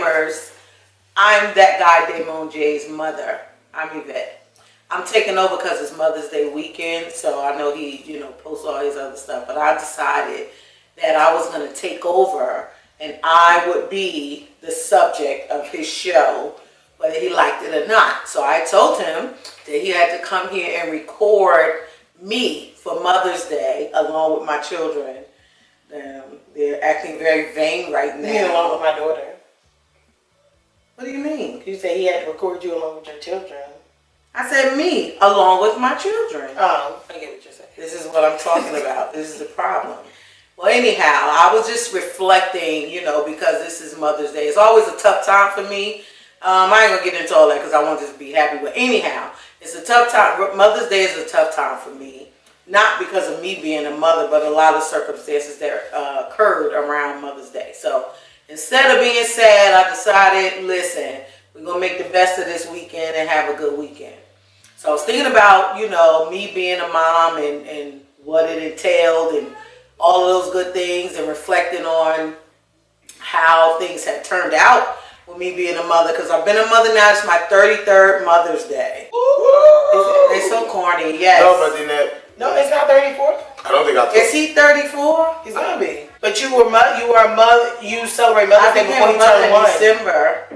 Disclaimers. I'm ThatGuyDamonJ's mother. I'm Yvette. I'm taking over because it's Mother's Day weekend, so I know he, posts all his other stuff, but I decided that I was going to take over and I would be the subject of his show, whether he liked it or not. So I told him that he had to come here and record me for Mother's Day along with my children. They're acting very vain right now. Me along with my daughter. What do you mean? You say he had to record you along with your children. I said me along with my children. Oh, I get what you're saying. This is what I'm talking about. This is the problem. Well, anyhow, I was just reflecting, because this is Mother's Day. It's always a tough time for me. I ain't going to get into all that because I want to just be happy. But anyhow, it's a tough time. Mother's Day is a tough time for me. Not because of me being a mother, but a lot of circumstances that occurred around Mother's Day. So instead of being sad, I decided, listen, we're going to make the best of this weekend and have a good weekend. So I was thinking about, me being a mom and what it entailed and all of those good things, and reflecting on how things have turned out with me being a mother, because I've been a mother now. It's my 33rd Mother's Day. It's so corny, yes. No, but then No, it's not 34. I don't think Is he 34? He's gonna be. But you are a mother. You celebrate Mother's Day before you turn 1. December.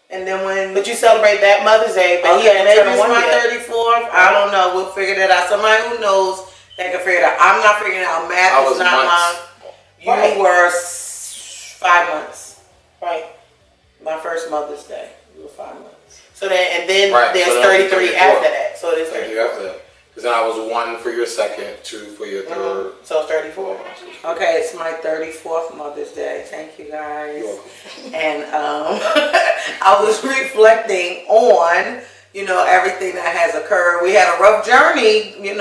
And then But you celebrate that Mother's Day, but he hadn't maybe turned it's 1 my yet. 34th. I don't know. We'll figure that out. Somebody who knows that can figure it out. I'm not figuring it out. Math is not mine. You were 5 months. Right. My first Mother's Day. You were 5 months. So then, there's so 33 after that. So there's 33 33. after that. Because then I was 1 for your second, 2 for your third. So it's 34. Okay, it's my 34th Mother's Day. Thank you, guys. You're welcome. And I was reflecting on, everything that has occurred. We had a rough journey. We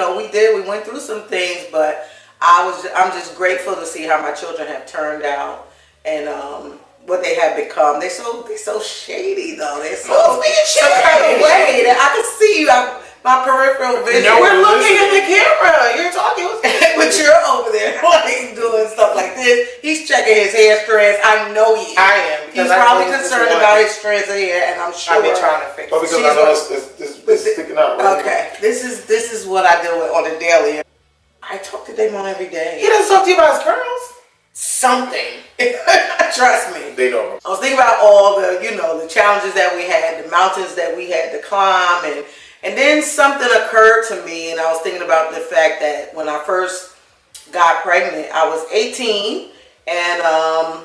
went through some things, but I'm just grateful to see how my children have turned out and what they have become. They're so shady though. They're so kind of way that I can see you. My peripheral vision. We're looking at the camera. You're talking. But you're over there like doing stuff like this. He's checking his hair strands. I know he is. I am. He's probably concerned about his strands of hair, and I'm sure. I've been trying to fix it. Oh, because I know it's sticking out. Right Okay, this is what I deal with on a daily. I talk to Damon every day. He doesn't talk to you about his curls. Something. Trust me. They know. I was thinking about all the, the challenges that we had, the mountains that we had to climb, and then something occurred to me, and I was thinking about the fact that when I first got pregnant, I was 18, and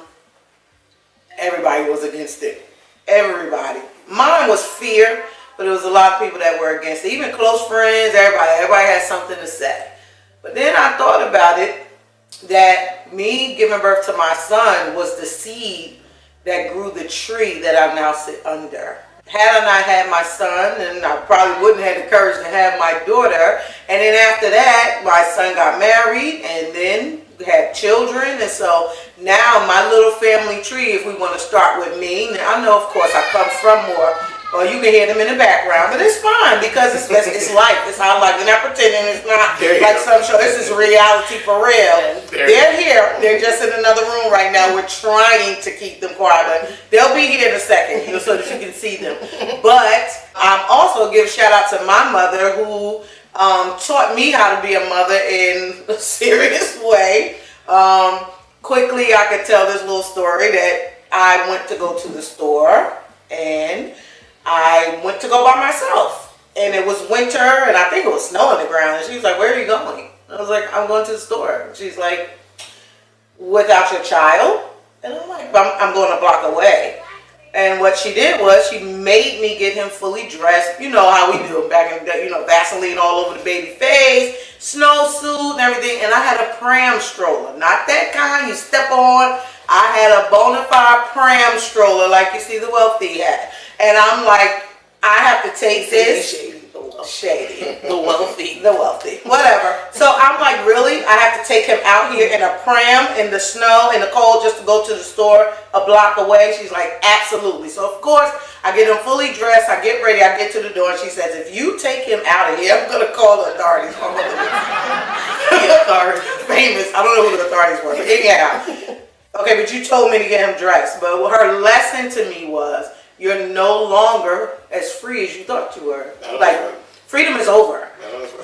everybody was against it. Everybody. Mine was fear, but there was a lot of people that were against it. Even close friends, everybody had something to say. But then I thought about it, that me giving birth to my son was the seed that grew the tree that I now sit under. Had I not had my son, and I probably wouldn't have the courage to have my daughter. And then after that, my son got married, and then had children. And so now my little family tree, if we want to start with me, now I know, of course, I come from more. Well, you can hear them in the background, but it's fine because it's life. It's how life. We're not pretending. It's not like some show. This is reality for real. They're here. They're just in another room right now. We're trying to keep them quiet, but they'll be here in a second, so that you can see them. But I'm also give a shout out to my mother who taught me how to be a mother in a serious way. Quickly, I could tell this little story that I went to go to the store and I went to go by myself, and it was winter, and I think it was snow on the ground, and she was like, where are you going? I was like, I'm going to the store. And she's like, without your child? And I'm like, I'm going a block away. And what she did was she made me get him fully dressed. You know how we do back in the day, Vaseline all over the baby face, snowsuit and everything. And I had a pram stroller, not that kind you step on. I had a bona fide pram stroller like you see the wealthy hat. And I'm like, I have to take this. Shady. The wealthy. Whatever. So I'm like, really? I have to take him out here in a pram, in the snow, in the cold, just to go to the store a block away? She's like, absolutely. So of course, I get him fully dressed, I get ready, I get to the door, and she says, if you take him out of here, I'm going to call the authorities. The authorities. Famous. I don't know who the authorities were. But anyhow, Okay, but you told me to get him dressed. But her lesson to me was, you're no longer as free as you thought you were. Like, freedom is over.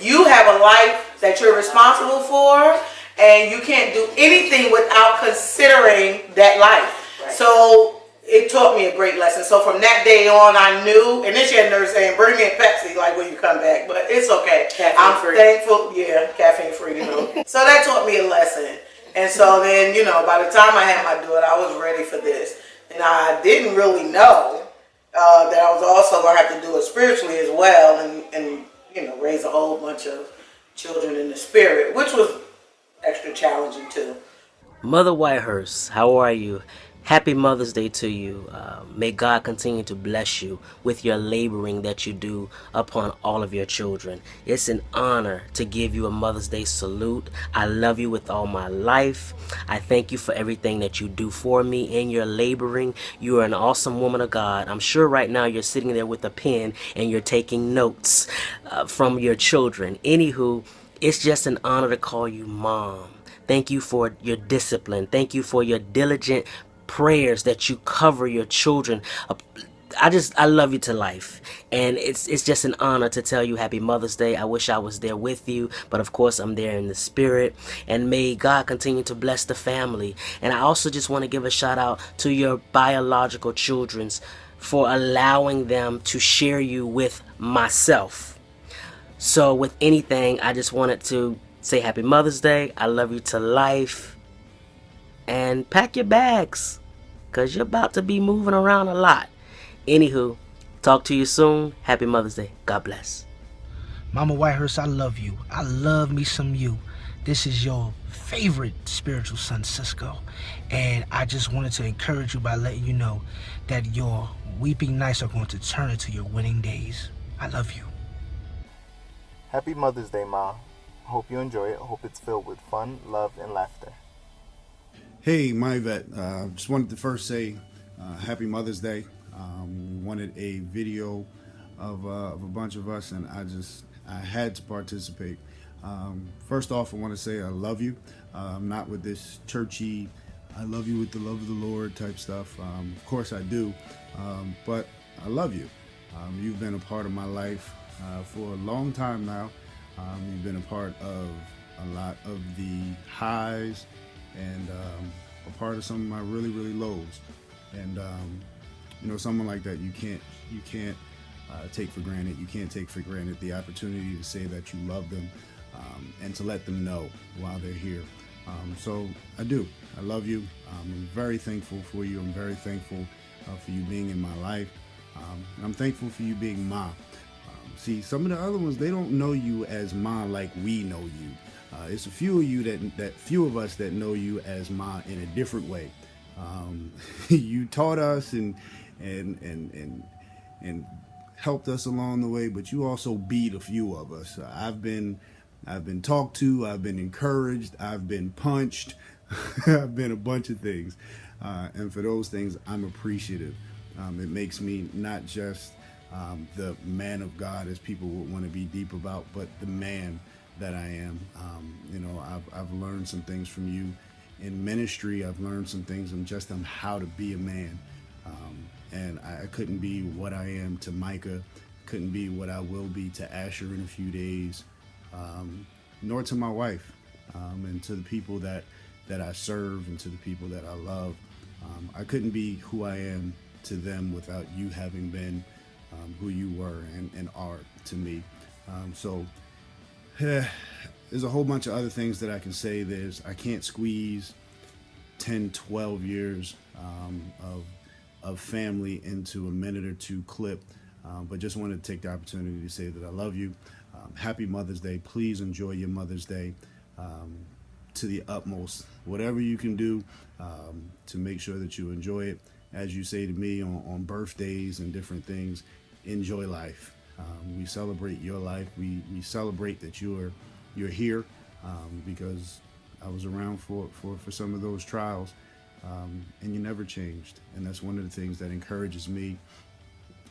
You have a life that you're responsible for, and you can't do anything without considering that life. Right. So it taught me a great lesson. So from that day on, I knew, and then she had nerve saying, bring me a Pepsi, like, when you come back. But it's okay. I'm thankful. Yeah, caffeine free, you know. So that taught me a lesson. And so then, you know, by the time I had my daughter, I was ready for this. And I didn't really know that I was also going to have to do it spiritually as well, and you know, raise a whole bunch of children in the spirit, which was extra challenging too. Mother Whitehurst, how are you? Happy Mother's Day to you. May God continue to bless you with your laboring that you do upon all of your children. It's an honor to give you a Mother's Day salute. I love you with all my life. I thank you for everything that you do for me in your laboring. You are an awesome woman of God. I'm sure right now you're sitting there with a pen and you're taking notes from your children. Anywho, it's just an honor to call you mom. Thank you for your discipline. Thank you for your diligent prayers that you cover your children. I love you to life, and it's just an honor to tell you happy Mother's Day. I wish I was there with you, but of course I'm there in the spirit, and may God continue to bless the family. And I also just want to give a shout out to your biological children for allowing them to share you with myself. So with anything, I just wanted to say happy Mother's Day. I love you to life. And pack your bags, because you're about to be moving around a lot. Anywho, talk to you soon. Happy Mother's Day. God bless. Mama Whitehurst, I love you. I love me some you. This is your favorite spiritual son, Cisco. And I just wanted to encourage you by letting you know that your weeping nights are going to turn into your winning days. I love you. Happy Mother's Day, Ma. Hope you enjoy it. Hope it's filled with fun, love, and laughter. Hey, my vet. Just wanted to first say Happy Mother's Day. We wanted a video of a bunch of us, and I had to participate. First off, I want to say I love you. Not with this churchy, I love you with the love of the Lord type stuff. Of course I do, but I love you. You've been a part of my life for a long time now. You've been a part of a lot of the highs and a part of some of my really, really lows. And you know, someone like that you can't take for granted. You can't take for granted the opportunity to say that you love them and to let them know while they're here. So I do. I love you. I'm very thankful for you. I'm very thankful for you being in my life. And I'm thankful for you being Ma. See, some of the other ones, they don't know you as Ma like we know you. It's a few of you few of us that know you as Ma in a different way. You taught us and helped us along the way, but you also beat a few of us. I've been talked to, I've been encouraged, I've been punched, I've been a bunch of things, and for those things, I'm appreciative. It makes me not just the man of God, as people would want to be deep about, but the man that I am. You know, I've learned some things from you in ministry. I've learned some things on how to be a man. And I couldn't be what I am to Micah, couldn't be what I will be to Asher in a few days, nor to my wife, and to the people that I serve and to the people that I love. I couldn't be who I am to them without you having been who you were and are to me. So there's a whole bunch of other things that I can say. I can't squeeze 10, 12 years of family into a minute or two clip, but just wanted to take the opportunity to say that I love you. Happy Mother's Day. Please enjoy your Mother's Day to the utmost. Whatever you can do to make sure that you enjoy it. As you say to me on birthdays and different things, enjoy life. We celebrate your life. We celebrate that you're here because I was around for some of those trials, and you never changed. And that's one of the things that encourages me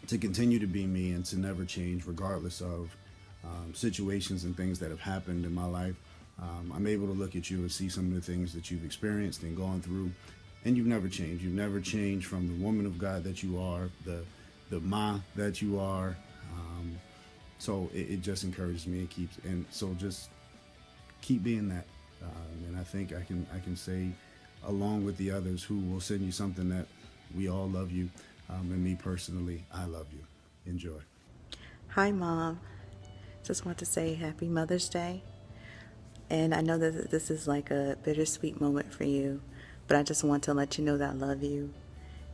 to continue to be me and to never change, regardless of situations and things that have happened in my life. I'm able to look at you and see some of the things that you've experienced and gone through, and you've never changed. You've never changed from the woman of God that you are, the ma that you are. So it just encourages me. It keeps, and so just keep being that. And I think I can say, along with the others who will send you something, that we all love you. And me personally, I love you. Enjoy. Hi, Mom. Just want to say Happy Mother's Day. And I know that this is like a bittersweet moment for you, but I just want to let you know that I love you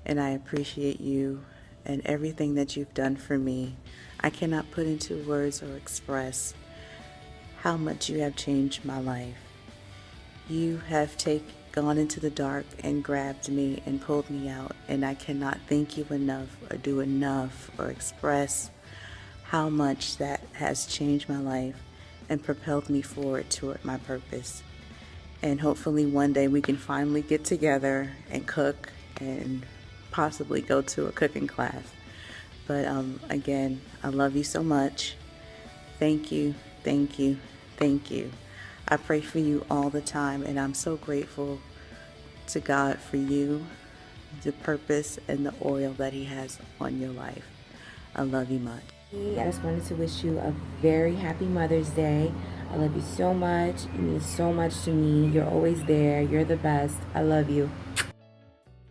and I appreciate you and everything that you've done for me. I cannot put into words or express how much you have changed my life. You have gone into the dark and grabbed me and pulled me out, and I cannot thank you enough or do enough or express how much that has changed my life and propelled me forward toward my purpose. And hopefully one day we can finally get together and cook and possibly go to a cooking class. But again, I love you so much. Thank you, thank you, thank you. I pray for you all the time, and I'm so grateful to God for you, the purpose and the oil that He has on your life. I love you much. I just wanted to wish you a very happy Mother's Day. I love you so much. You mean so much to me. You're always there. You're the best. I love you.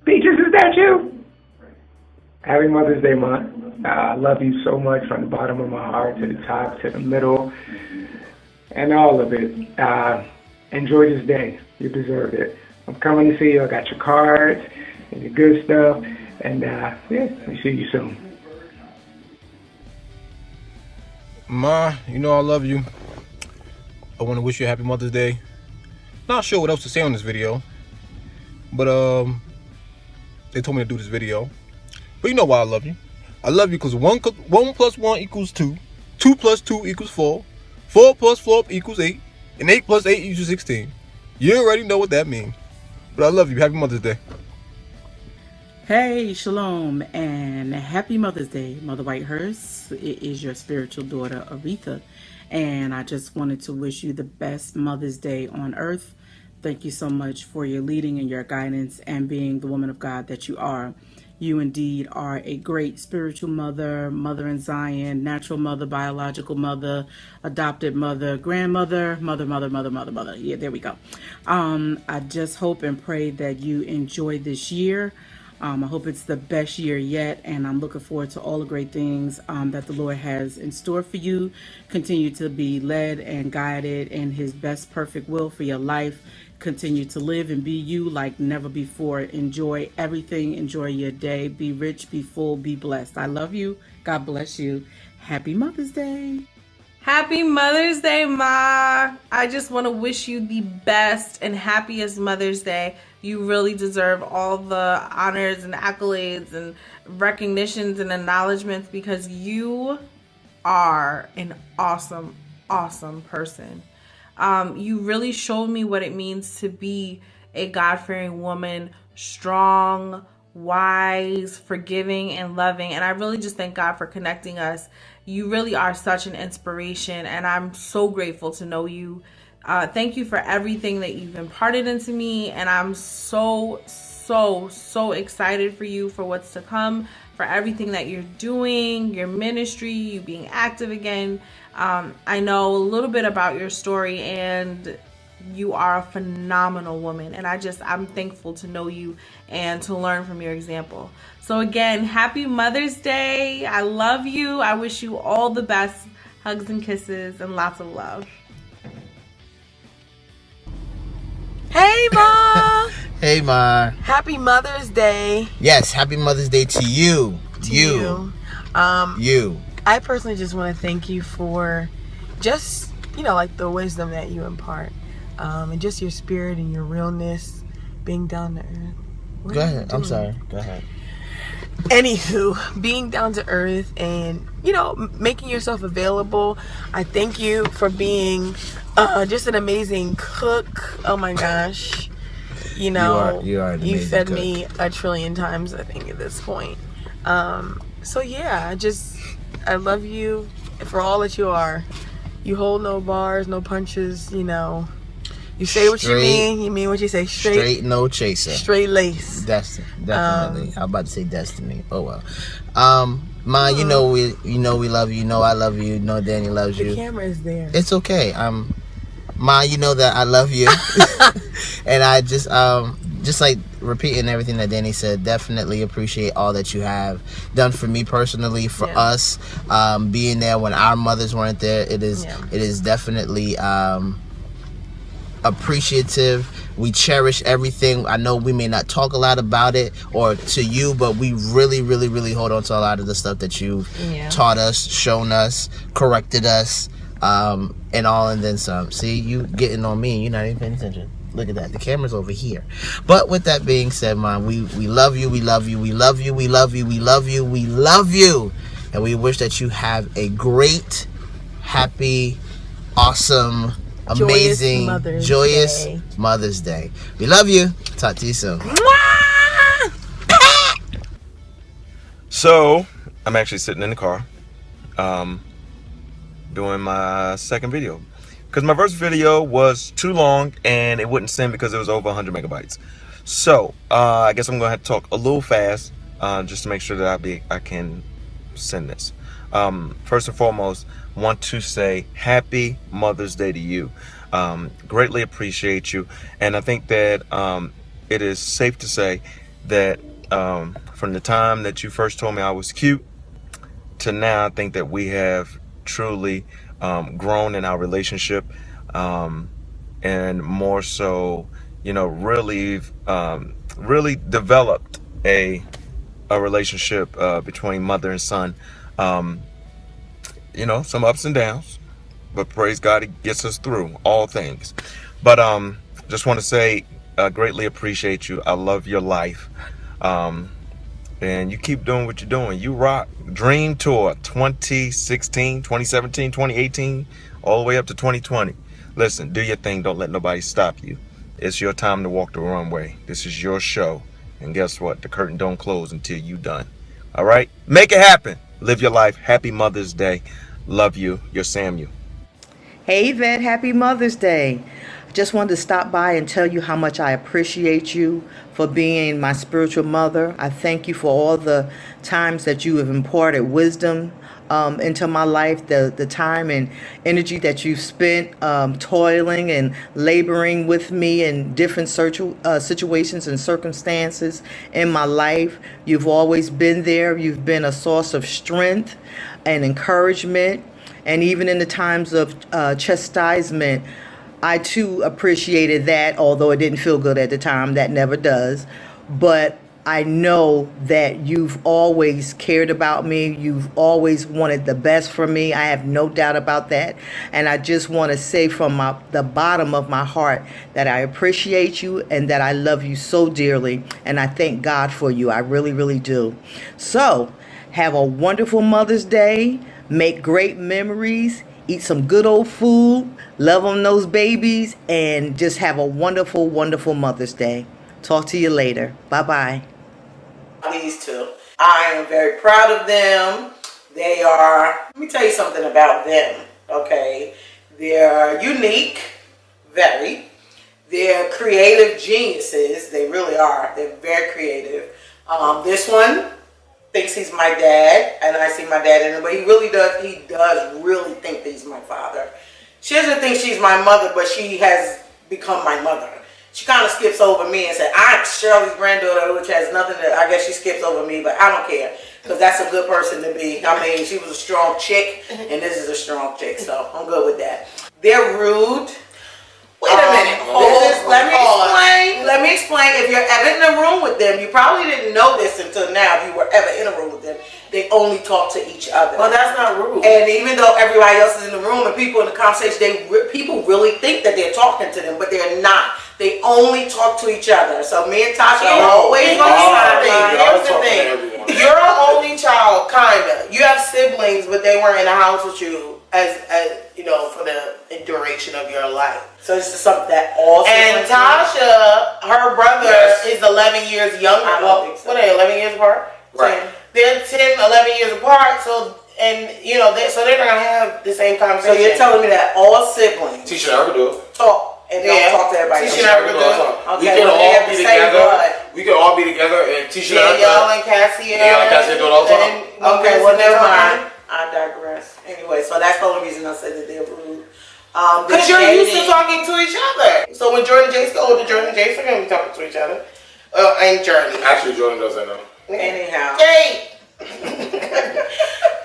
Peaches, is that you? Happy Mother's Day, Ma. I love you so much from the bottom of my heart to the top, to the middle, and all of it. Enjoy this day. You deserve it. I'm coming to see you. I got your cards and your good stuff. And yeah, we'll see you soon. Ma, you know I love you. I want to wish you a happy Mother's Day. Not sure what else to say on this video, but they told me to do this video. But you know why I love you. I love you because 1 plus 1 equals 2. 2 plus 2 equals 4. 4 plus 4 equals 8. And 8 plus 8 equals 16. You already know what that means. But I love you. Happy Mother's Day. Hey, shalom, and happy Mother's Day, Mother Whitehurst. It is your spiritual daughter, Aretha, and I just wanted to wish you the best Mother's Day on earth. Thank you so much for your leading and your guidance and being the woman of God that you are. You indeed are a great spiritual mother, mother in Zion, natural mother, biological mother, adopted mother, grandmother, mother. Yeah, there we go. I just hope and pray that you enjoy this year. I hope it's the best year yet, and I'm looking forward to all the great things that the Lord has in store for you. Continue to be led and guided in His best perfect will for your life. Continue to live and be you like never before. Enjoy everything. Enjoy your day. Be rich, be full, be blessed. I love you. God bless you. Happy Mother's Day. Happy Mother's Day, Ma. I just want to wish you the best and happiest Mother's Day. You really deserve all the honors and accolades and recognitions and acknowledgments because you are an awesome, awesome person. You really showed me what it means to be a God-fearing woman, strong, wise, forgiving, and loving. And I really just thank God for connecting us. You really are such an inspiration, and I'm so grateful to know you. Thank you for everything that you've imparted into me, and I'm so excited for you, for what's to come, for everything that you're doing, your ministry, you being active again. I know a little bit about your story, and you are a phenomenal woman, and I'm thankful to know you and to learn from your example. So again, happy Mother's Day. I love you. I wish you all the best. Hugs and kisses and lots of love. Hey, Ma. Hey, Ma. Happy Mother's Day. Yes, happy Mother's Day to you. You. I personally just want to thank you for just, like the wisdom that you impart. And just your spirit and your realness, being down to earth. Go ahead. I'm sorry. Go ahead. Anywho, being down to earth and, making yourself available. I thank you for being just an amazing cook. Oh my gosh. You fed cook. me a trillion times, I think, at this point. So yeah, I love you for all that you are. You hold no bars, no punches, You say what you mean. You mean what you say. Straight no chaser. Straight lace. Definitely. I'm about to say destiny. Oh well. Ma, you know we love you. You know I love you. You know Danny loves you. The camera is there. It's okay. Ma, you know that I love you. And I just like repeating everything that Danny said, definitely appreciate all that you have done for me personally, for us, being there when our mothers weren't there. It is definitely appreciative. We cherish everything. I know we may not talk a lot about it or to you, but we really, really, really hold on to a lot of the stuff that you've taught us, shown us, corrected us, and all and then some. See, you getting on me, you're not even paying attention. Look at that. The camera's over here. But with that being said, Mom, we love you, we love you, we love you, we love you, we love you, we love you. And we wish that you have a great, happy, awesome, amazing, joyous Mother's Day. We love you. Talk to you soon. So, I'm actually sitting in the car doing my second video. Because my first video was too long and it wouldn't send because it was over 100 megabytes. So, I guess I'm going to have to talk a little fast just to make sure that I can send this. First and foremost, want to say Happy Mother's Day to you. Greatly appreciate you. And I think that it is safe to say that from the time that you first told me I was cute to now, I think that we have truly grown in our relationship, and more so, you know, really developed a relationship between mother and son. You know, some ups and downs, but praise God, He gets us through all things. But just want to say, greatly appreciate you. I love your life. And you keep doing what you're doing. You rock. Dream Tour 2016, 2017, 2018, all the way up to 2020. Listen, do your thing. Don't let nobody stop you. It's your time to walk the runway. This is your show. And guess what? The curtain don't close until you done. All right? Make it happen. Live your life. Happy Mother's Day. Love you. Your Samuel. Hey, Yvette. Happy Mother's Day. Just wanted to stop by and tell you how much I appreciate you for being my spiritual mother. I thank you for all the times that you have imparted wisdom into my life, the time and energy that you've spent toiling and laboring with me in different situations and circumstances in my life. You've always been there. You've been a source of strength and encouragement. And even in the times of chastisement, I too appreciated that, although it didn't feel good at the time. That never does. But I know that you've always cared about me. You've always wanted the best for me. I have no doubt about that. And I just want to say from the bottom of my heart that I appreciate you and that I love you so dearly. And I thank God for you. I really, really do. So have a wonderful Mother's Day. Make great memories. Eat some good old food, love on those babies, and just have a wonderful, wonderful Mother's Day. Talk to you later. Bye-bye. These two. I am very proud of them. They are, let me tell you something about them, okay? They're unique, very. They're creative geniuses. They really are. They're very creative. This one thinks he's my dad, and I see my dad in him, but he does really think that he's my father. She doesn't think she's my mother, but she has become my mother. She kind of skips over me and said, I'm Shirley's granddaughter, which has nothing to, I guess she skips over me, but I don't care, because that's a good person to be. I mean, she was a strong chick, and this is a strong chick, so I'm good with that. They're rude. Wait a minute. Let me explain. If you're ever in a room with them, you probably didn't know this until now. If you were ever in a room with them, they only talk to each other. Well, that's not rude. And even though everybody else is in the room and people in the conversation, people really think that they're talking to them, but they're not. They only talk to each other. So me and Tasha are always going to Here's the thing. You're an only child, kinda. You have siblings, but they weren't in the house with you as you know, for the duration of your life. So it's just something that all and Tasha, her brother is 11 years younger. I don't think so. What are they, 11 years apart? Right. They're 10, 11 years apart, so, and, you know, so they're not going to have the same conversation. So you're telling me that all siblings Tisha, I could do it. talk. and don't talk to everybody. Tisha and I were good. Okay, We can all be together. We can all be together, and Tisha and Danielle and Cassie. Danielle and Cassie do it all the time. Okay, well never mind. I digress. Anyway, so that's the only reason I said that they're rude. Because you're used to talking to each other. So when Jordan and Jace go to Jordan and Jace are going to be talking to each other. And Journee. Actually, Jordan doesn't know. Anyhow. Hey!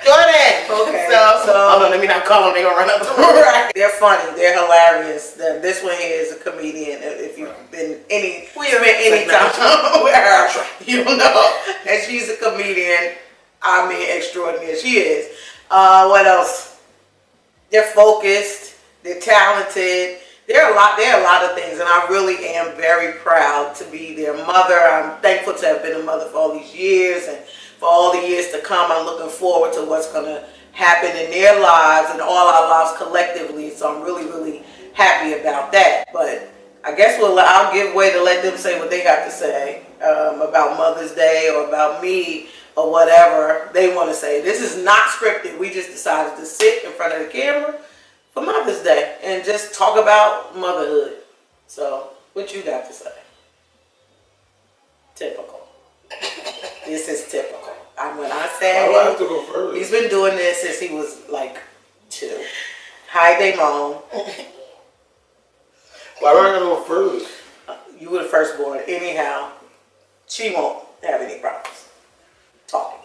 Jordan! Okay. So hold on, let me not call them. They're going to run up to me. Right. They're funny. They're hilarious. This one here is a comedian. If you've been any time with her, you know. And she's a comedian. I mean, extraordinary. She is. What else? They're focused. They're talented. There are a lot of things, and I really am very proud to be their mother. I'm thankful to have been a mother for all these years, and for all the years to come. I'm looking forward to what's going to happen in their lives and all our lives collectively. So I'm really, really happy about that. But I guess I'll give way to let them say what they got to say about Mother's Day or about me or whatever they want to say. This is not scripted. We just decided to sit in front of the camera for Mother's Day and just talk about motherhood. So, what you got to say? Typical. This is typical. When I say Why do I have to go further? He's been doing this since he was like 2. Hi, Damon. Why do I gotta go further? You were the firstborn. Anyhow, she won't have any problems talking.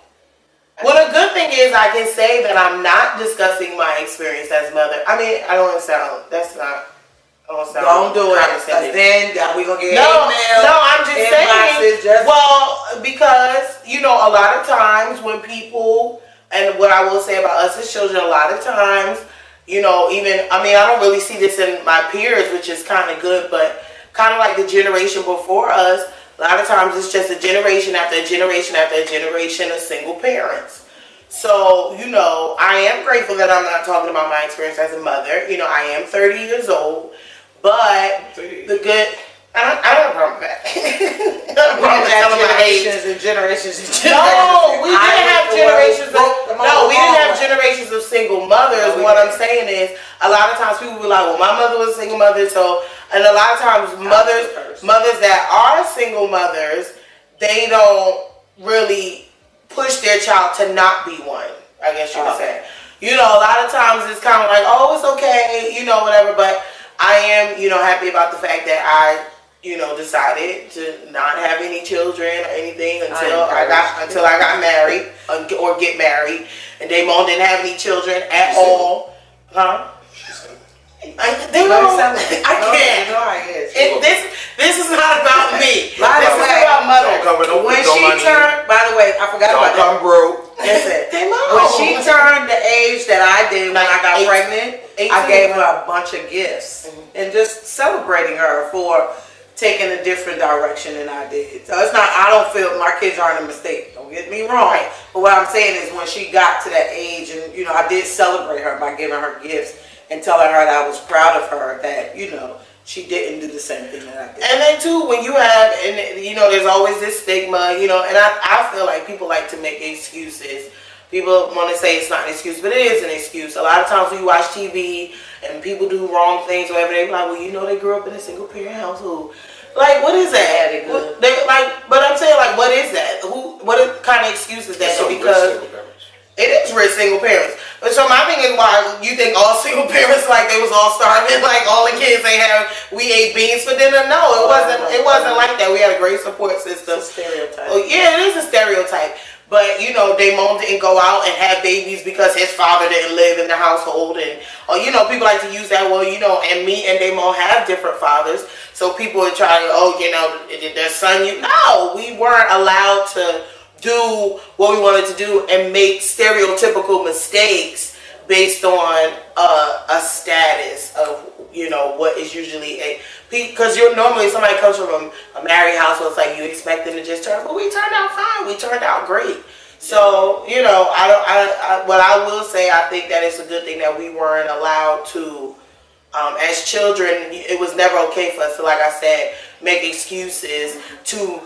Well, the good thing is I can say that I'm not discussing my experience as a mother. I mean, I don't want to sound, Don't do it, because then we going to get emails. No, I'm just saying, because, you know, a lot of times when people, and what I will say about us as children, a lot of times, you know, I don't really see this in my peers, which is kind of good, but kind of like the generation before us, a lot of times it's just a generation after a generation after a generation of single parents. So, you know, I am grateful that I'm not talking about my experience as a mother. You know, I am 30 years old, but the good... I don't have a problem with that. Generations and generations. No, we didn't have generations of single mothers. What I'm saying is, a lot of times people be like, well, my mother was a single mother, so, and a lot of times mothers that are single mothers, they don't really push their child to not be one, I guess you would say. You know, a lot of times it's kind of like, oh, it's okay, you know, whatever, but I am, you know, happy about the fact that I, you know, decided to not have any children or anything until I got married or get married. And Damon didn't have any children at all. Huh? I can't. This is not about me. This is about mother. When she turned, by the way, I forgot about that. Listen, when she turned the age that I did when I got pregnant, I gave her a bunch of gifts and just celebrating her for taking a different direction than I did. So it's not, I don't feel my kids aren't a mistake. Don't get me wrong. Right. But what I'm saying is when she got to that age, and you know, I did celebrate her by giving her gifts and telling her that I was proud of her, that, you know, she didn't do the same thing that I did. And then too, when you have, and you know, there's always this stigma, you know, and I feel like people like to make excuses. People want to say it's not an excuse, but it is an excuse. A lot of times when you watch TV and people do wrong things or whatever, they're like, well, you know, they grew up in a single parent household. Like, what is that? But I'm saying, like, what is that? What kind of excuse is that? Because it is rich single parents. But so my thing is, why you think all single parents, like, they was all starving, like all the kids they have, we ate beans for dinner? No, it wasn't like that. We had a great support system. It's a stereotype. Oh, yeah, it is a stereotype. But, you know, Damon didn't go out and have babies because his father didn't live in the household. And, or, you know, people like to use that, well, you know, and me and Damon have different fathers. So people would try to, oh, you know, did their son, no, we weren't allowed to do what we wanted to do and make stereotypical mistakes based on a status of, you know, what is usually a, because you're normally, somebody comes from a married household, it's like you expect them to just turn, well, we turned out fine, we turned out great. So, you know, what I will say, I think that it's a good thing that we weren't allowed to As children, it was never okay for us to, like I said, make excuses to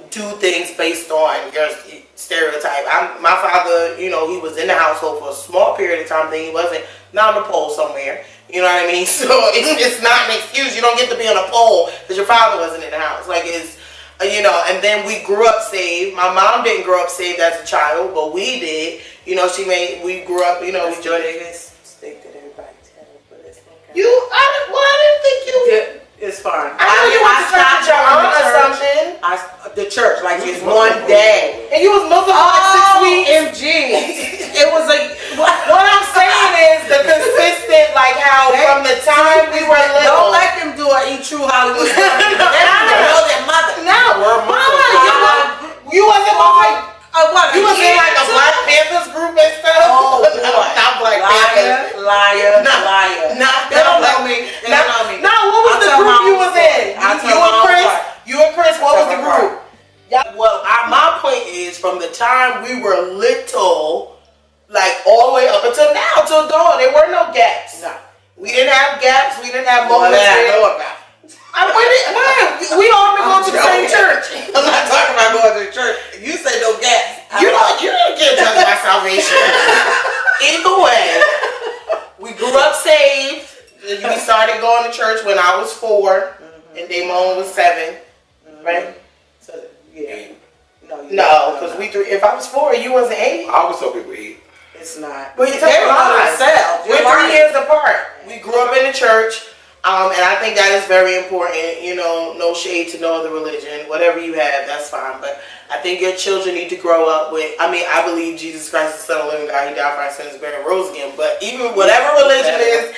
do things based on your stereotype. My father, he was in the household for a small period of time. Then he wasn't, not on the pole somewhere. You know what I mean? So it's not an excuse. You don't get to be on a pole because your father wasn't in the house. Like it's, and then we grew up saved. My mom didn't grow up saved as a child, but we did. We grew up, we joined. I didn't think you. It's fine. I know you went to church with your aunt or something. The church, like it's one day. And you was Muslim for like 6 weeks. MG. It was what I'm saying is the consistent, like how from the time we were little. Don't let them do an Eat True Hollywood. They know their mother. No, you wasn't like. You was in like a Black Panthers group and stuff. Oh boy. Not Black Panthers. Liar. They don't know me. No, what was the group you was in? You and Chris, what was the group? Well, my point is, from the time we were little, like all the way up until now, till dawn, there were no gaps. No. We didn't have gaps. We didn't have moments. I know about. We all been going to the same church. I'm not talking about going to the church. You say no gaps. You don't get judged by salvation. Either way, we grew up saved. We started going to church when I was 4, and Damon was 7, right? So yeah. No, because if I was 4, you wasn't 8. I always tell people eat. It's not. But they were themselves. We're 3 years apart. We grew up in the church. And I think that is very important, no shade to no other religion. Whatever you have, that's fine. But I think your children need to grow up with, I believe Jesus Christ is the Son of the living God. He died for our sins, buried, and rose again. But even whatever religion it is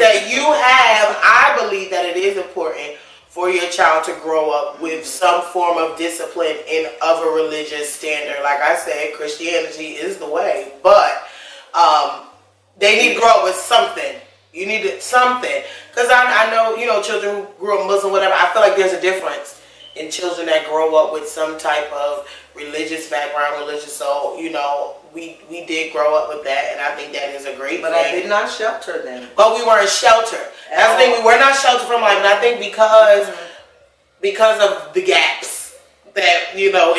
that you have, I believe that it is important for your child to grow up with some form of discipline of a religious standard. Like I said, Christianity is the way. But they need to grow up with something. You need something. Because I know, children who grew up Muslim, whatever, I feel like there's a difference in children that grow up with some type of religious background, so, we did grow up with that, and I think that is a great thing. But I did not shelter them. But we weren't sheltered. That's the thing, we were not sheltered from life, and I think because of the gaps that, in our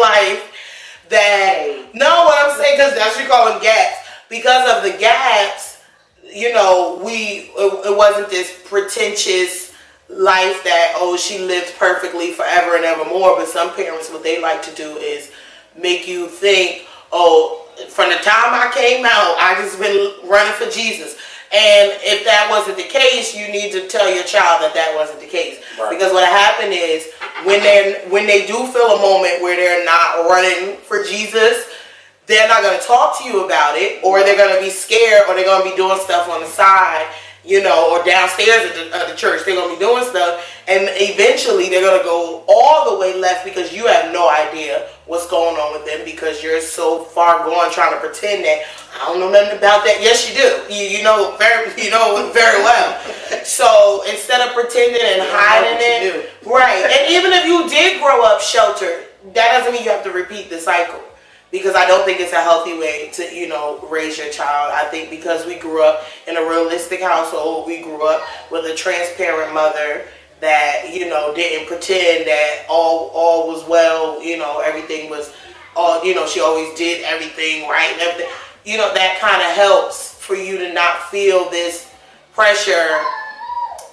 life, what I'm saying, because that's what you call them gaps. Because of the gaps, it wasn't this pretentious life that, she lived perfectly forever and ever more. But some parents, what they like to do is make you think, from the time I came out, I just been running for Jesus. And if that wasn't the case, you need to tell your child that wasn't the case. Right. Because what happened is, when they do feel a moment where they're not running for Jesus, they're not going to talk to you about it, or they're going to be scared, or they're going to be doing stuff on the side, or downstairs at the church. They're going to be doing stuff, and eventually they're going to go all the way left because you have no idea what's going on with them because you're so far gone trying to pretend that I don't know nothing about that. Yes, you do. You know very well. So instead of pretending and hiding it, right? And even if you did grow up sheltered, that doesn't mean you have to repeat the cycle. Because I don't think it's a healthy way to, raise your child. I think because we grew up in a realistic household, we grew up with a transparent mother that, didn't pretend that all was well, everything was all, she always did everything right and everything. That kind of helps for you to not feel this pressure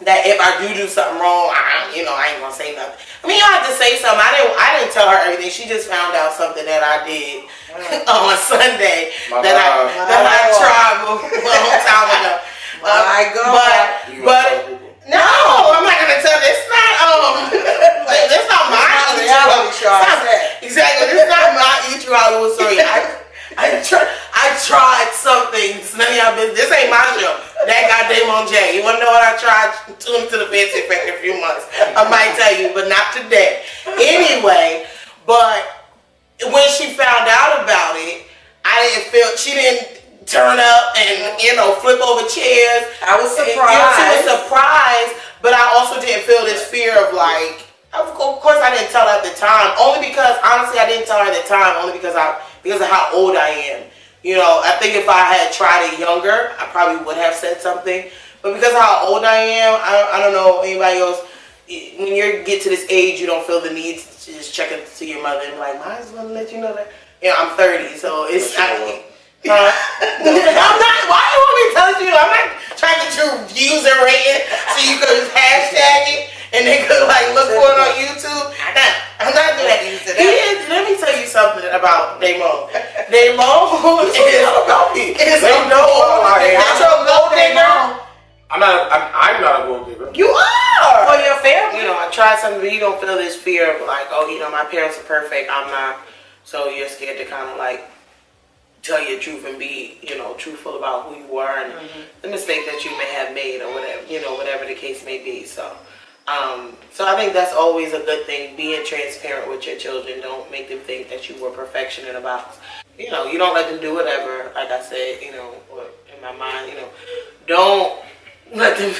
that if I do something wrong, I ain't gonna say nothing. I mean, you have to say something. I didn't tell her everything. She just found out something that I did on Sunday that I tried a long time ago. But no, I'm not gonna tell. It's not it's not my reality show. Exactly, it's not my Eat True Hollywood story. I tried something. None of y'all business. This ain't my show. ThatGuyDamonJ. You wanna know what I tried? Tune into the fancy effect in a few months. I might tell you, but not today. Anyway, but when she found out about it, she didn't turn up and flip over chairs. I was surprised. She was surprised, but I also didn't feel this fear of like. Of course, I didn't tell her at the time. Only because honestly, I didn't tell her at the time. Only because of how old I am. You know, I think if I had tried it younger, I probably would have said something. But because of how old I am, I don't know anybody else. When you get to this age, you don't feel the need to just check in to see your mother and be like, I just want to let you know that. You know, I'm 30, so it's I'm not. Why do you want me to tell you? I'm not trying to get your views and rating so you could just hashtag it and they could like look for it on YouTube. I'm not doing that. Let me tell you something about Damo. Damo is about me. It's a gold digger. I'm not a gold digger. You are for your family. You know, I tried something, but you don't feel this fear of like, oh, you know, my parents are perfect. I'm not. So you're scared to kind of like tell your truth and be, you know, truthful about who you were and the mistake that you may have made or whatever, you know, whatever the case may be. So, so I think that's always a good thing. Being transparent with your children. Don't make them think that you were perfection in a box. You know, you don't let them do whatever. Like I said, you know, or in my mind, you know, don't let them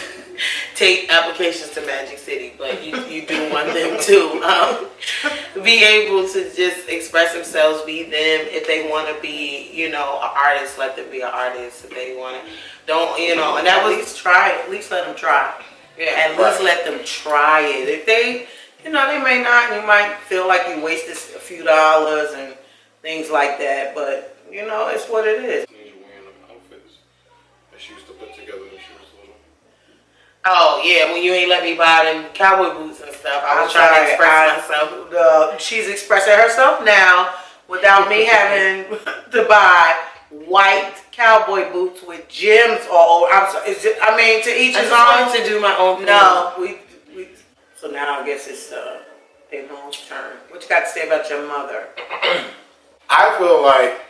take applications to Magic City, but you do want them to be able to just express themselves, be them. If they want to be, you know, an artist, let them be an artist. If they want to, don't, you know, and that was, at least try it. At least let them try. Yeah, at least let them try it. If they, you know, they may not, you might feel like you wasted a few dollars and things like that, but, you know, it's what it is. She used to put together when she was little. Oh yeah, when you ain't let me buy them cowboy boots and stuff, I was trying to express myself. She's expressing herself now without me having to buy white cowboy boots with gems all over. I'm sorry, I mean, to each his own. I just wanted to do my own thing. No, we. So now I guess it's Damon's turn. What you got to say about your mother? I feel like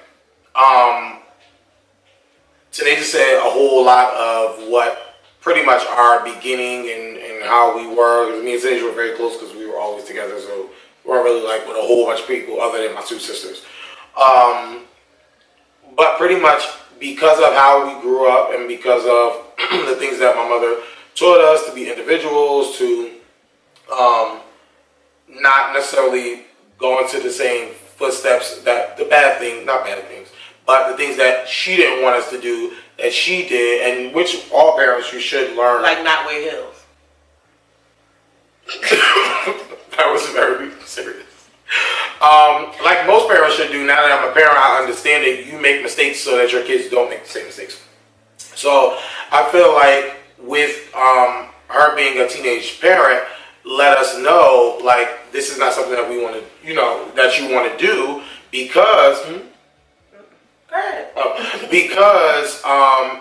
Tanisha said a whole lot of what pretty much our beginning and how we were. Me and Tanisha were very close because we were always together, so we weren't really like with a whole bunch of people other than my two sisters. But pretty much because of how we grew up and because of the things that my mother taught us to be individuals, to not necessarily go into the same footsteps that the bad things, not bad things, but the things that she didn't want us to do, that she did, and which all parents you should learn. Like not wear heels. That was very serious. Like most parents should do. Now that I'm a parent, I understand that you make mistakes so that your kids don't make the same mistakes. So I feel like with her being a teenage parent, let us know like this is not something that we want to, you know, that you want to do because. Because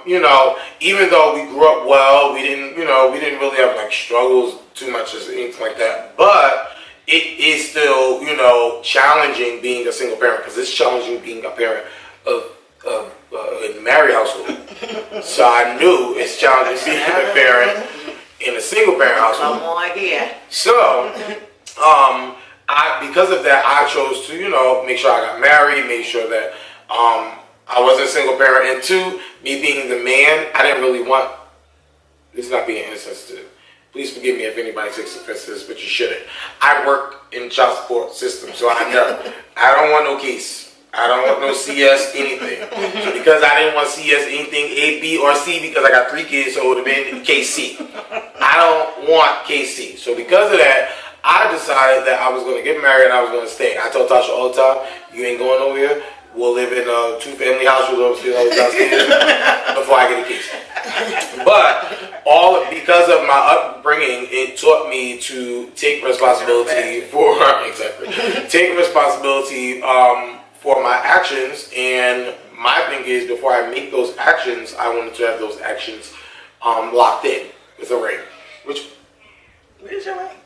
you know, even though we grew up well, we didn't really have like struggles too much as anything like that. But it is still, you know, challenging being a single parent because it's challenging being a parent of in a married household. So I knew it's challenging being a parent in a single parent household. Come on here. So, because of that, I chose to, you know, make sure I got married, make sure that I wasn't a single parent, and two, me being the man, I didn't really want. This is not being insensitive. Please forgive me if anybody takes offense to this, but you shouldn't. I work in child support system, so I know I don't want no case. I don't want no CS anything. So because I didn't want CS anything A, B, or C because I got 3 kids, so it would have been KC. I don't want KC. So because of that, I decided that I was going to get married and I was going to stay. I told Tasha all the time, you ain't going nowhere. We'll live in a 2-family house with downstairs before I get a case. But because of my upbringing, it taught me to take responsibility for take responsibility for my actions. And my thing is, before I make those actions, I wanted to have those actions locked in with a ring. Where's your ring?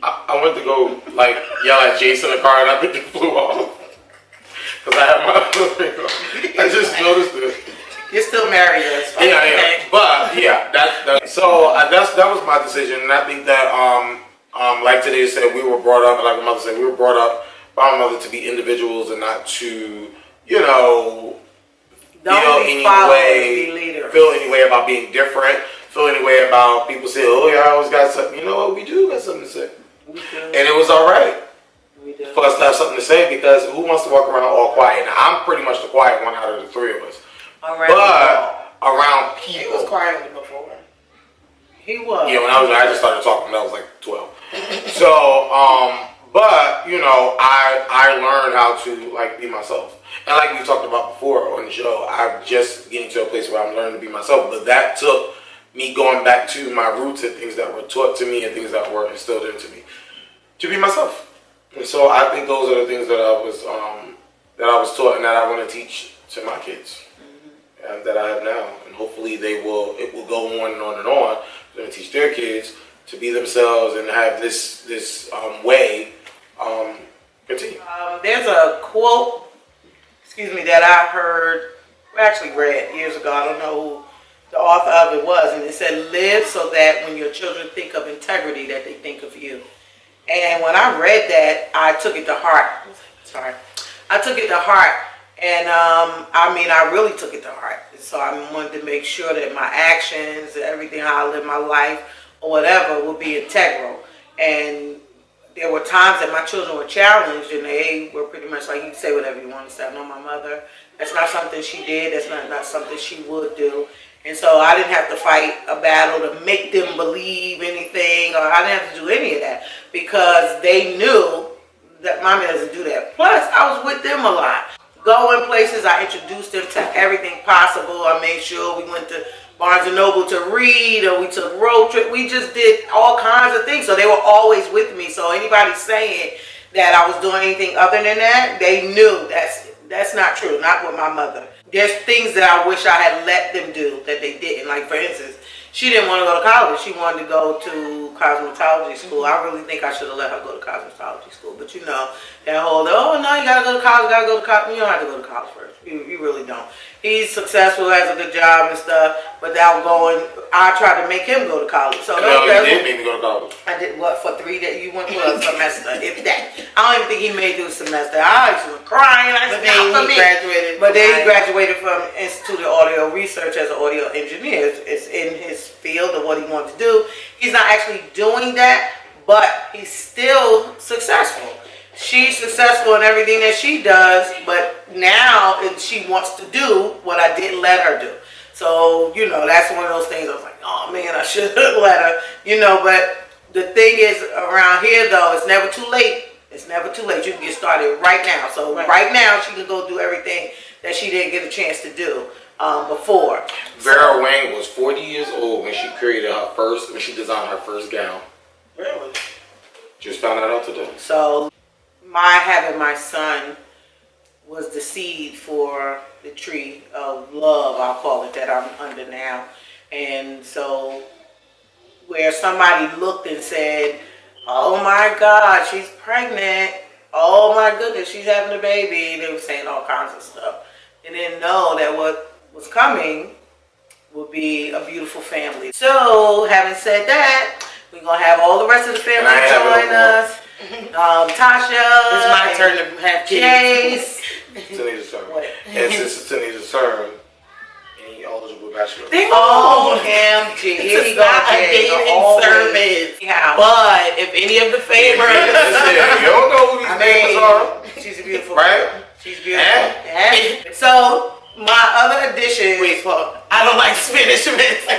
I went to go like yell at Jace in the car, and I think it flew off. Because I have my ring on. I just noticed it. You're still married, that's fine. Yeah. But yeah, that was my decision, and I think that like today said, we were brought up, like my mother said, we were brought up by my mother to be individuals and not to, you know, feel any way about being different, feel any way about people say, oh yeah, I always got something. You know what? We do got something to say, and it was all right. for us to have something to say, because who wants to walk around all quiet? Now, I'm pretty much the quiet one out of the three of us. Around people. He was quiet before. He was. Yeah, when I just started talking when I was like 12. So, but, you know, I learned how to, like, be myself. And like we talked about before on the show, I'm just getting to a place where I'm learning to be myself. But that took me going back to my roots and things that were taught to me and things that were instilled into me to be myself. And so I think those are the things that I was taught and that I want to teach to my kids. And that I have now. And hopefully it will go on and on and on. I'm going to teach their kids to be themselves and have this way continue. There's a quote, that I heard, actually read years ago. I don't know who the author of it was, and it said, "Live so that when your children think of integrity, that they think of you." And when I read that, I took it to heart. I took it to heart, and I really took it to heart. So I wanted to make sure that my actions, everything, how I live my life, or whatever, would be integral. And there were times that my children were challenged, and they were pretty much like, you can say whatever you want to say. I know my mother, that's not something she did, that's not something she would do. And so I didn't have to fight a battle to make them believe anything, or I didn't have to do any of that, because they knew that mommy doesn't do that. Plus, I was with them a lot. Going places, I introduced them to everything possible. I made sure we went to Barnes & Noble to read, or we took road trip. We just did all kinds of things. So they were always with me. So anybody saying that I was doing anything other than that, they knew that's not true. Not with my mother. There's things that I wish I had let them do that they didn't. Like, for instance, she didn't want to go to college. She wanted to go to cosmetology school. I really think I should have let her go to cosmetology school. But you know, that whole, oh no, you gotta go to college, You don't have to go to college first. You really don't. He's successful, has a good job and stuff, without going, I tried to make him go to college. So you did make me go to college. I did what, for 3 days? You went for a semester, if that. I don't even think he made it a semester. I was crying. Graduated. But then he graduated from Institute of Audio Research as an audio engineer. It's in his field of what he wants to do. He's not actually doing that, but he's still successful. She's successful in everything that she does, but now she wants to do what I didn't let her do. So, you know, that's one of those things I was like, oh man, I should have let her, you know, but the thing is, around here though, it's never too late. It's never too late. You can get started right now. So right now, she can go do everything that she didn't get a chance to do before. Vera Wang was 40 years old when she she designed her first gown. Really? Just found that out today. So, having my son was the seed for the tree of love, I'll call it, that I'm under now. And so, where somebody looked and said, oh my God, she's pregnant. Oh my goodness, she's having a baby. And they were saying all kinds of stuff. They didn't know that what was coming would be a beautiful family. So, having said that, we're going to have all the rest of the family join us. Tasha. It's my turn to have kids. Jace. Tanija's turn. And since it's Tanija's turn, any eligible bachelor. OMG. Here you go. Not a dating service. Yeah. But if any of the favorites. You don't know who these neighbors are. She's a beautiful right? girl. She's beautiful. So, my other addition. Wait, Paul. I don't like Spanish mints. No,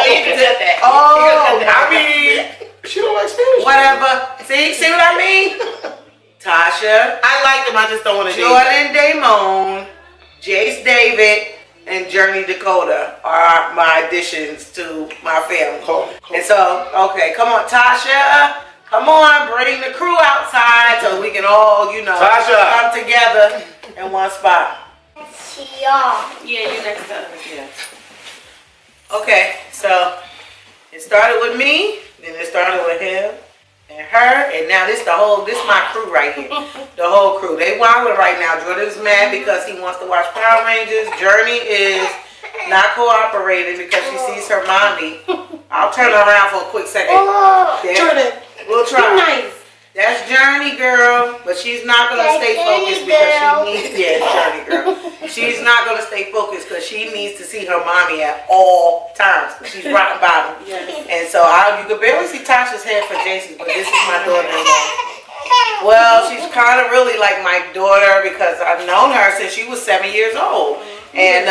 you can do that. I mean, she don't like Spanish. Whatever. See what I mean? Tasha. I like them. I just don't want to. Jordan Damon, Jace David, and Journee Dakota are my additions to my family. And so, okay, come on, Tasha. Come on, bring the crew outside so we can all, Tasha, come together in one spot. Yeah, you next up. Yeah. Okay, so it started with me, then it started with him and her, and now this my crew right here. The whole crew. They wilding right now. Jordan's mad because he wants to watch Power Rangers. Journee is not cooperating because she sees her mommy. I'll turn her around for a quick second. Jordan, we'll try. Nice. That's Journee, girl, but she's not gonna stay focused because she needs. Yeah, Journee, girl. She's not gonna stay focused because she needs to see her mommy at all times. She's rock bottom, and so you can barely see Tasha's head for Jason, but this is my daughter-in-law. Well, she's kind of really like my daughter because I've known her since she was 7 years old. And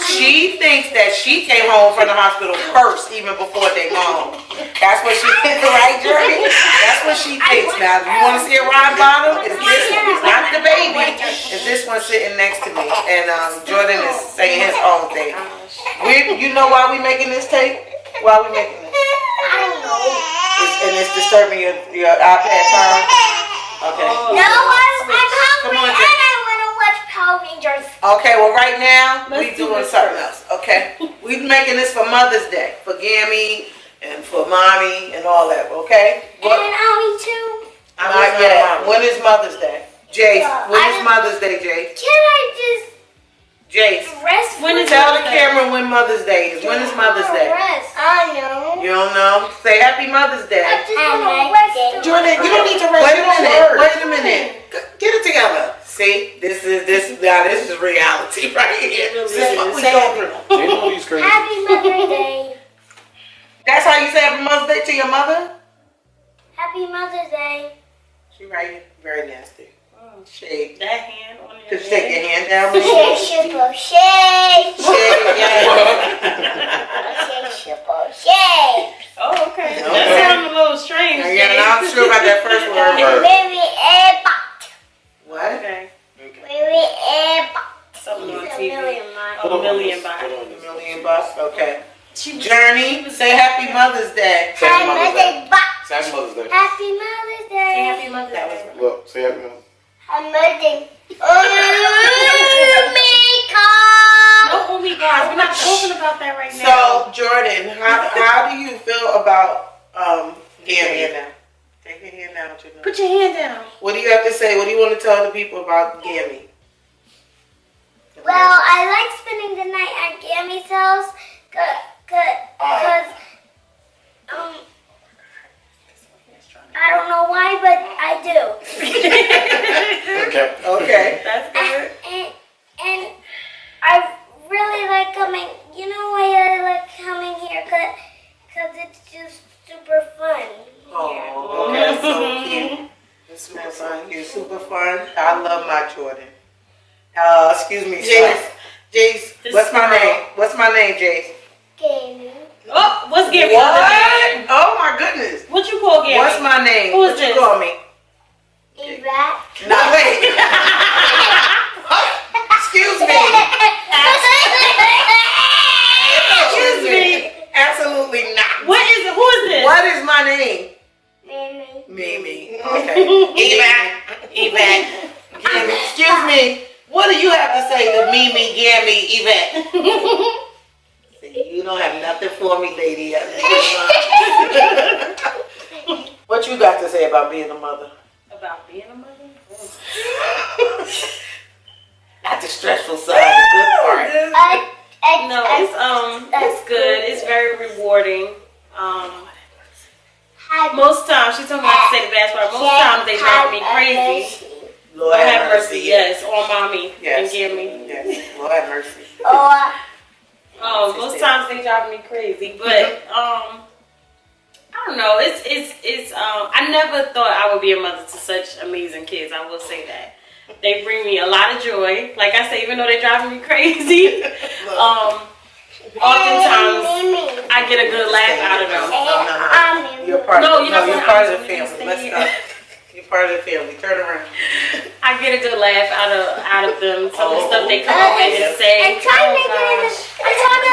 she thinks that she came home from the hospital first, even before they mom. That's what she thinks, right, Journee? That's what she thinks. Now, if you want to see a rock bottom, it's this one. It's not the baby. It's this one sitting next to me. And Jordan is saying his own thing. You know why we making this tape? Why are we making this? I don't know. And it's disturbing your iPad time? Okay. No, I'm hungry Come on, and I want to watch Power Rangers. Okay, well right now, we doing something else, okay? We making this for Mother's Day, for Gammy and for Mommy and all that, okay? And Mommy too. Not yet. When is Mother's Day? Jace, when is Mother's Day, Jace? Can I just Jace, tell the camera when Mother's Day is. When is Mother's Day? I know. You don't know? Say Happy Mother's Day. I just want to rest. Jordan, you don't need to rest. Wait a minute. Get it together. See, this is reality right here. This is what we go through. Happy Mother's Day. That's how you say Happy Mother's Day to your mother? Happy Mother's Day. She right here. Very nasty. Shake. That hand on your Just take your hand down. Shake, shippo, shake. Shake, yeah. Shake, shippo, shake. Oh, okay. That sounds a little strange. Yeah, I'm not sure about that first word. Baby, What? Okay. baby, Something on a TV. million bucks. $1 million. $1 million, okay. Journee, say Happy Mother's Day. Happy Mother's Day. Happy Mother's Day. Happy Mother's Day. Say Happy Mother's Day. Look, say Happy Mother's Day. Happy Mother's Day. No, oh my God, we're not talking about that right now. So, Jordan, how do you feel about Gammy? Take your hand down. Put your hand down. What do you have to say? What do you want to tell the people about Gammy? Well, I like spending the night at Gammy's house because I don't know why, but I do. Okay. That's good. And I really like coming. You know why I like coming here? Because it's just super fun here. Oh, that's so cute. It's super fun. You're super fun. I love my Jordan. Excuse me, Jace. Jace, what's my name? What's my name, Jace? Gammy. Oh, what's Gammy? What? Oh my goodness. What you call Gammy? What's my name? Who is what this? you call me? Eva. No, wait. Excuse me. Excuse me. Absolutely not. What is it? Who is this? What is my name? Mimi. Mimi. Okay. Yvette. Excuse me. What do you have to say to Mimi, Gammy, Yvette? See, you don't have nothing for me, lady. What you got to say about being a mother? About being a mother? Not the stressful side, the good part. No, it's good. It's very rewarding. Most times, she told me not to say the bad part. Most times they drive me crazy. Lord have mercy. Yes, on mommy yes. and Gammy. Yes, Lord have mercy. Most times they drive me crazy, but I don't know. It's I never thought I would be a mother to such amazing kids. I will say that they bring me a lot of joy. Like I say, even though they drive me crazy, oftentimes I get a good laugh out of them. You're part of the family. Stay Let's here. stop. You're part of the family. Turn around. I get a good laugh out of them. Some of the stuff they come up with and say. I'm trying to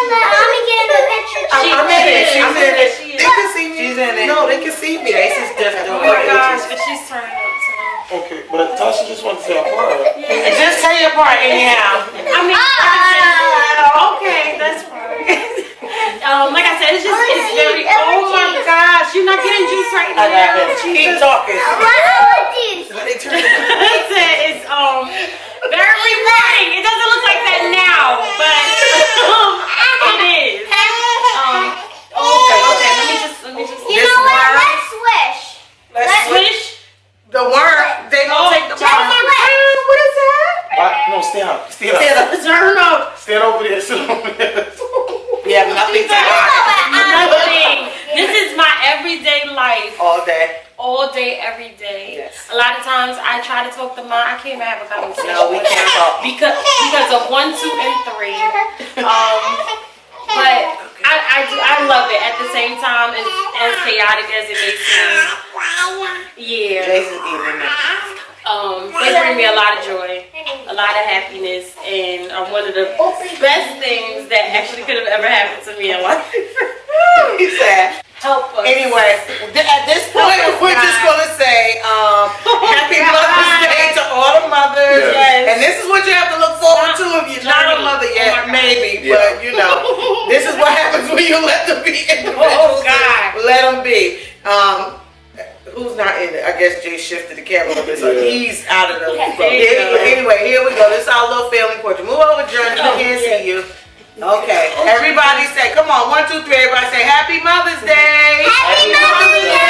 let Mommy get in the picture. I'm in it. She's in it. They can see me. She's in it. No, they can see me. Jace is just doing Oh my gosh, but she's turning up too. Okay, but Tasha just wants to say a part. And just say your part anyhow. I mean, okay, that's fine. Like I said, it's very. Oh my gosh, you're not getting juice right now. I got it. Keep talking. It's very rewarding. It doesn't look like that now, but it is. Okay. Let me just. You know what? Let's swish. Let's swish. The worm. They don't take the worm. What is that? No, stand up. Turn up. Stand over there. Sit over there. Yeah, nothing to Nothing. This is my everyday life. All day. All day, every day. Yes. A lot of can't even have a conversation. No, we can't talk. Because of 1, 2, and 3. But I love it. At the same time, as chaotic as it may seem. Yeah. Jace is eating it. They bring me a lot of joy, a lot of happiness, and are one of the best things that actually could have ever happened to me in life. He said. Help us. Anyway, at this point, we're just going to say Happy Mother's Day to all the mothers. Yes. And this is what you have to look forward to if you're not a mother yet, maybe. But, you know, this is what happens when you let them be independent. Oh, God. Let them be. Who's not in it? I guess Jay shifted the camera a little bit, so he's out of the. Anyway, here we go. This is our little family portrait. Move over, Journee. I can't see you. Okay. Everybody say, come on, 1, 2, 3. Everybody say, Happy Mother's Day. Happy Mother's Day.